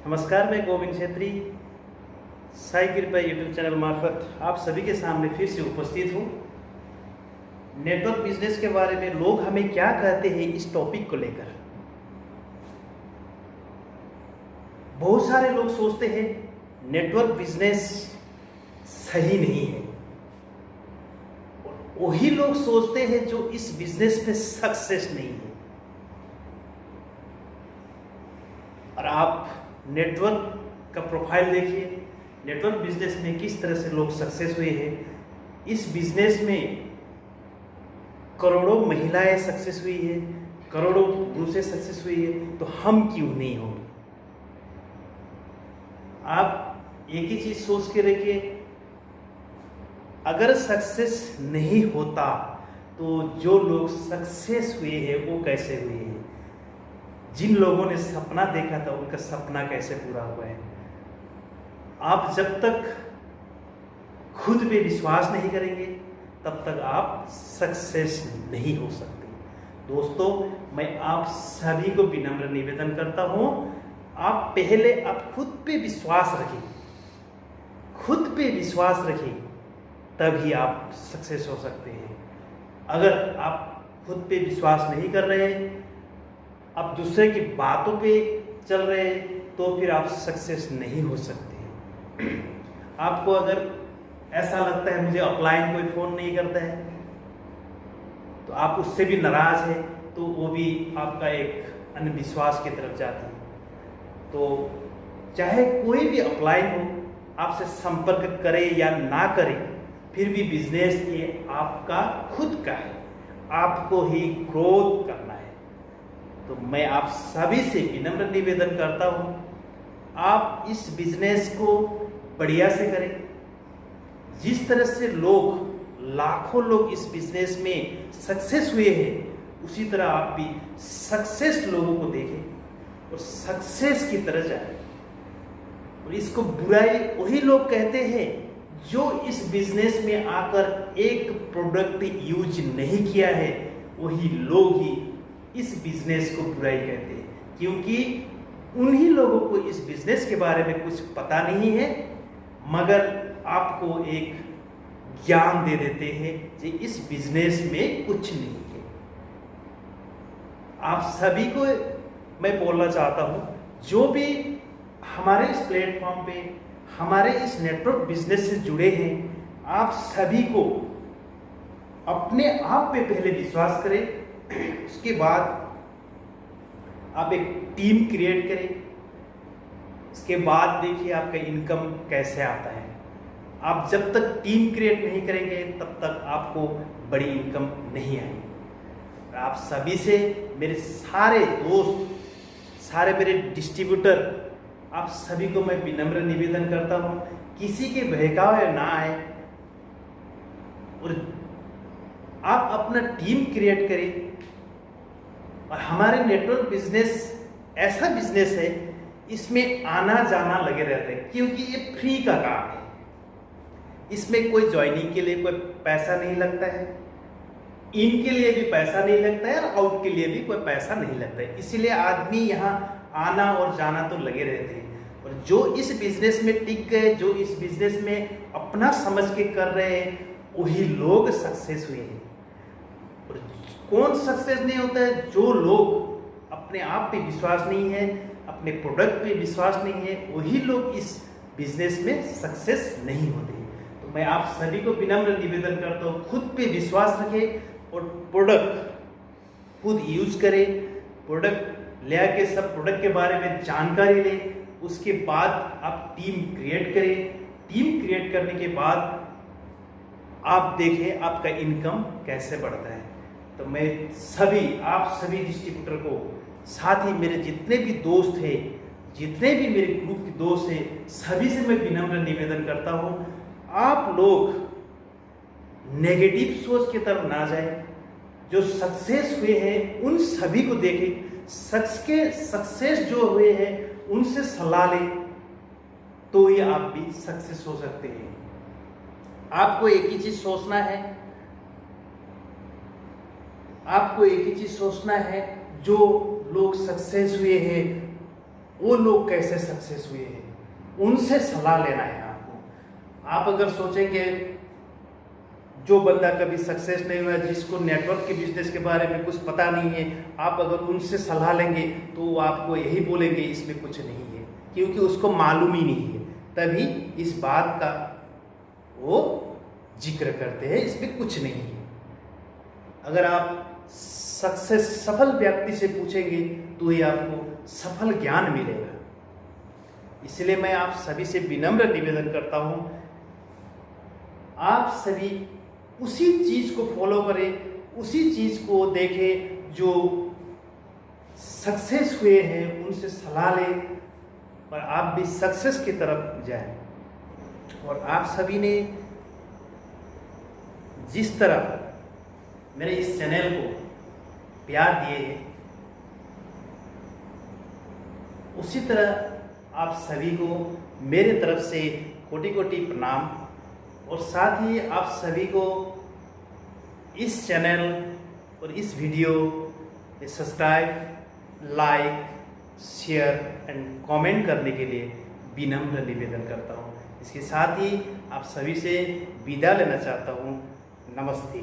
नमस्कार, मैं गोविंद छेत्री साई कृपा यूट्यूब चैनल मार्फत आप सभी के सामने फिर से उपस्थित हूँ। नेटवर्क बिजनेस के बारे में लोग हमें क्या कहते हैं, इस टॉपिक को लेकर बहुत सारे लोग सोचते हैं नेटवर्क बिजनेस सही नहीं है। वही लोग सोचते हैं जो इस बिजनेस में सक्सेस नहीं है। और आप नेटवर्क का प्रोफाइल देखिए, नेटवर्क बिजनेस में किस तरह से लोग सक्सेस हुए हैं। इस बिजनेस में करोड़ों महिलाएं सक्सेस हुई है, करोड़ों पुरुषें सक्सेस हुई है, तो हम क्यों नहीं होंगे। आप एक ही चीज सोच के रखिए, अगर सक्सेस नहीं होता तो जो लोग सक्सेस हुए हैं वो कैसे हुए हैं। जिन लोगों ने सपना देखा था उनका सपना कैसे पूरा हुआ है। आप जब तक खुद पे विश्वास नहीं करेंगे तब तक आप सक्सेस नहीं हो सकते। दोस्तों, मैं आप सभी को विनम्र निवेदन करता हूं, आप पहले आप खुद पे विश्वास रखें, खुद पे विश्वास रखें, तभी आप सक्सेस हो सकते हैं। अगर आप खुद पे विश्वास नहीं कर रहे हैं, आप दूसरे की बातों पे चल रहे हैं, तो फिर आप सक्सेस नहीं हो सकते। आपको अगर ऐसा लगता है मुझे अपलाइन कोई फ़ोन नहीं करता है, तो आप उससे भी नाराज़ है, तो वो भी आपका एक अंधविश्वास की तरफ जाता है। तो चाहे कोई भी अपलाइन हो, आपसे संपर्क करे या ना करे, फिर भी बिजनेस ये आपका खुद का है, आपको ही ग्रोथ करना है। तो मैं आप सभी से विनम्र निवेदन करता हूं, आप इस बिजनेस को बढ़िया से करें। जिस तरह से लाखों लोग इस बिजनेस में सक्सेस हुए हैं, उसी तरह आप भी सक्सेस लोगों को देखें और सक्सेस की तरह जाएं। और इसको बुराई वही लोग कहते हैं जो इस बिजनेस में आकर एक प्रोडक्ट यूज नहीं किया है, वही लोग ही इस बिजनेस को बुराई कहते हैं, क्योंकि उन्हीं लोगों को इस बिजनेस के बारे में कुछ पता नहीं है, मगर आपको एक ज्ञान दे देते हैं कि इस बिजनेस में कुछ नहीं है। आप सभी को मैं बोलना चाहता हूं, जो भी हमारे इस प्लेटफॉर्म पे हमारे इस नेटवर्क बिजनेस से जुड़े हैं, आप सभी को अपने आप पे पहले विश्वास करें। उसके बाद आप एक टीम क्रिएट करें। इसके बाद देखिए आपका इनकम कैसे आता है। आप जब तक टीम क्रिएट नहीं करेंगे तब तक आपको बड़ी इनकम नहीं आएगी। आप सभी से, मेरे सारे दोस्त, सारे मेरे डिस्ट्रीब्यूटर, आप सभी को मैं विनम्र निवेदन करता हूं, किसी के बहकावे ना आए और आप अपना टीम क्रिएट करें। और हमारे नेटवर्क बिजनेस ऐसा बिजनेस है, इसमें आना जाना लगे रहते हैं, क्योंकि ये फ्री का काम है। इसमें कोई ज्वाइनिंग के लिए कोई पैसा नहीं लगता है, इन के लिए भी पैसा नहीं लगता है और आउट के लिए भी कोई पैसा नहीं लगता है। इसीलिए आदमी यहाँ आना और जाना तो लगे रहते हैं। और जो इस बिजनेस में टिक गए, जो इस बिजनेस में अपना समझ के कर रहे हैं, वही लोग सक्सेस हुए हैं। और कौन सक्सेस नहीं होता है? जो लोग अपने आप पे विश्वास नहीं है, अपने प्रोडक्ट पे विश्वास नहीं है, वही लोग इस बिजनेस में सक्सेस नहीं होते। तो मैं आप सभी को विनम्र निवेदन करता हूँ, खुद पे विश्वास रखें और प्रोडक्ट खुद यूज करें। प्रोडक्ट ले आके सब प्रोडक्ट के बारे में जानकारी लें। उसके बाद आप टीम क्रिएट करें। टीम क्रिएट करने के बाद आप देखें आपका इनकम कैसे बढ़ता है। तो मैं आप सभी डिस्ट्रीब्यूटर को, साथ ही मेरे जितने भी दोस्त हैं, जितने भी मेरे ग्रुप के दोस्त हैं, सभी से मैं विनम्र निवेदन करता हूं, आप लोग नेगेटिव सोच की तरफ ना जाएं। जो सक्सेस हुए हैं उन सभी को देखें, सक्सेस जो हुए हैं उनसे सलाह लें, तो ये आप भी सक्सेस हो सकते हैं। आपको एक ही चीज सोचना है, आपको एक ही चीज सोचना है, जो लोग सक्सेस हुए हैं वो लोग कैसे सक्सेस हुए हैं, उनसे सलाह लेना है आपको। आप अगर सोचेंगे जो बंदा कभी सक्सेस नहीं हुआ, जिसको नेटवर्क के बिजनेस के बारे में कुछ पता नहीं है, आप अगर उनसे सलाह लेंगे तो वो आपको यही बोलेंगे इसमें कुछ नहीं है, क्योंकि उसको मालूम ही नहीं है। तभी इस बात का वो जिक्र करते हैं, इसमें कुछ नहीं है। अगर आप सफल व्यक्ति से पूछेंगे तो ही आपको सफल ज्ञान मिलेगा। इसलिए मैं आप सभी से विनम्र निवेदन करता हूं, आप सभी उसी चीज को फॉलो करें, उसी चीज को देखें जो सक्सेस हुए हैं, उनसे सलाह लें और आप भी सक्सेस की तरफ जाएं। और आप सभी ने जिस तरह मेरे इस चैनल को प्यार दिए हैं, उसी तरह आप सभी को मेरे तरफ से कोटि कोटि प्रणाम। और साथ ही आप सभी को इस चैनल और इस वीडियो पे subscribe, like, share and comment करने के लिए विनम्र निवेदन करता हूँ। इसके साथ ही आप सभी से विदा लेना चाहता हूँ। नमस्ते।